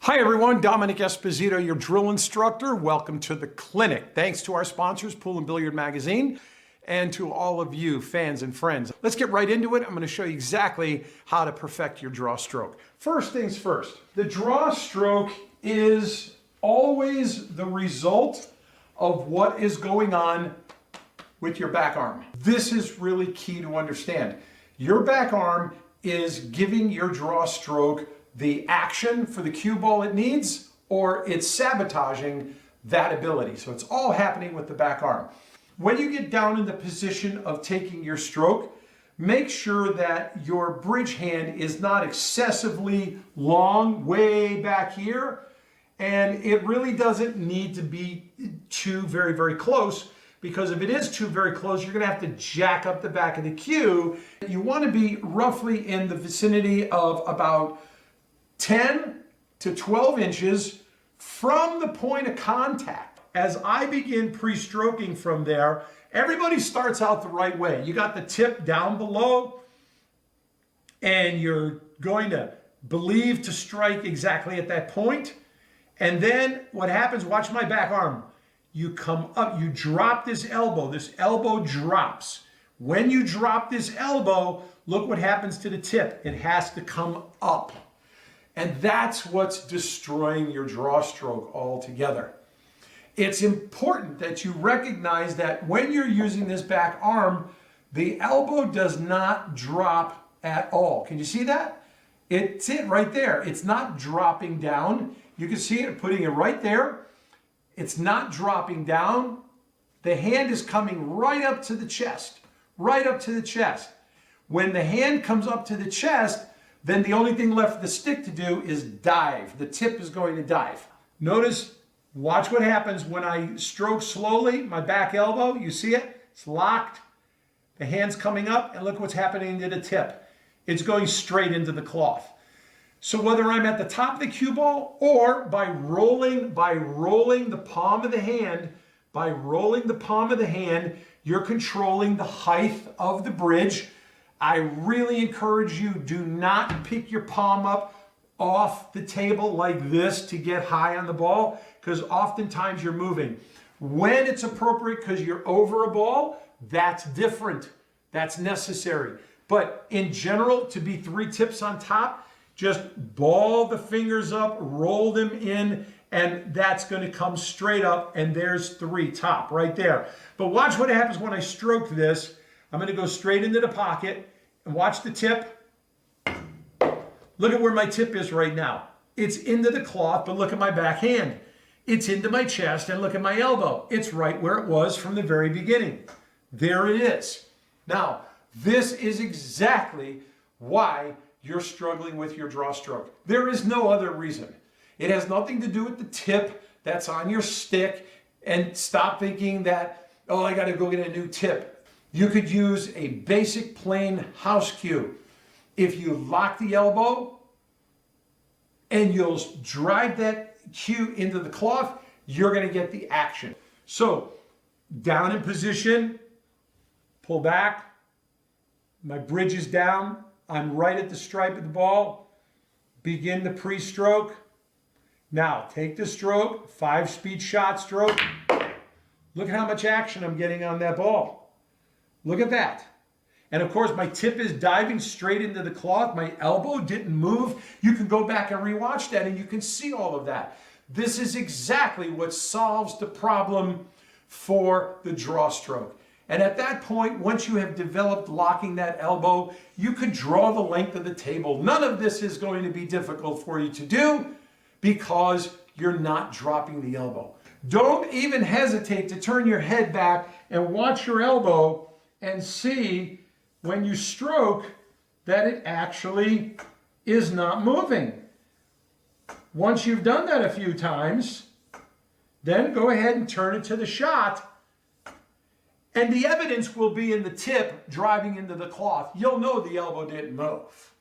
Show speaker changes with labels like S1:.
S1: Hi everyone, Dominic Esposito, your drill instructor. Welcome to the clinic. Thanks to our sponsors, Pool and Billiard Magazine, and to all of you fans and friends. Let's get right into it. I'm going to show you exactly how to perfect your draw stroke. First things first, the draw stroke is always the result of what is going on with your back arm. This is really key to understand. Your back arm is giving your draw stroke the action for the cue ball it needs, or it's sabotaging that ability. So it's all happening with the back arm. When you get down in the position of taking your stroke, make sure that your bridge hand is not excessively long, way back here, and it really doesn't need to be too very close, because if it is too very close, you're going to have to jack up the back of the cue. You want to be roughly in the vicinity of about 10 to 12 inches from the point of contact. As I begin pre-stroking from there, everybody starts out the right way. You got the tip down below, and you're going to believe to strike exactly at that point. And then what happens, watch my back arm. You come up, you drop this elbow drops. When you drop this elbow, look what happens to the tip. It has to come up. And that's what's destroying your draw stroke altogether. It's important that you recognize that when you're using this back arm, the elbow does not drop at all. Can you see that? It's it right there. It's not dropping down. You can see it, putting it right there. It's not dropping down. The hand is coming right up to the chest, right up to the chest. When the hand comes up to the chest, then the only thing left for the stick to do is dive. The tip is going to dive. Notice, watch what happens when I stroke slowly, my back elbow, you see it? It's locked. The hand's coming up, and look what's happening to the tip. It's going straight into the cloth. So whether I'm at the top of the cue ball or by rolling the palm of the hand, you're controlling the height of the bridge. I really encourage you, do not pick your palm up off the table like this to get high on the ball, because oftentimes you're moving. When it's appropriate because you're over a ball, that's different. That's necessary. But in general, to be 3 tips on top, just ball the fingers up, roll them in, and that's going to come straight up, and there's 3 top right there. But watch what happens when I stroke this. I'm going to go straight into the pocket and watch the tip. Look at where my tip is right now. It's into the cloth, but look at my back hand. It's into my chest, and look at my elbow. It's right where it was from the very beginning. There it is. Now, this is exactly why you're struggling with your draw stroke. There is no other reason. It has nothing to do with the tip that's on your stick, and stop thinking that, oh, I got to go get a new tip. You could use a basic plain house cue. If you lock the elbow and you'll drive that cue into the cloth, you're going to get the action. So down in position, pull back, my bridge is down, I'm right at the stripe of the ball, begin the pre-stroke. Now take the stroke, 5-speed shot stroke. Look at how much action I'm getting on that ball. Look at that. And of course, my tip is diving straight into the cloth. My elbow didn't move. You can go back and rewatch that, and you can see all of that. This is exactly what solves the problem for the draw stroke. And at that point, once you have developed locking that elbow, you could draw the length of the table. None of this is going to be difficult for you to do because you're not dropping the elbow. Don't even hesitate to turn your head back and watch your elbow and see when you stroke that it actually is not moving. Once you've done that a few times, then go ahead and turn it to the shot, and the evidence will be in the tip driving into the cloth. You'll know the elbow didn't move.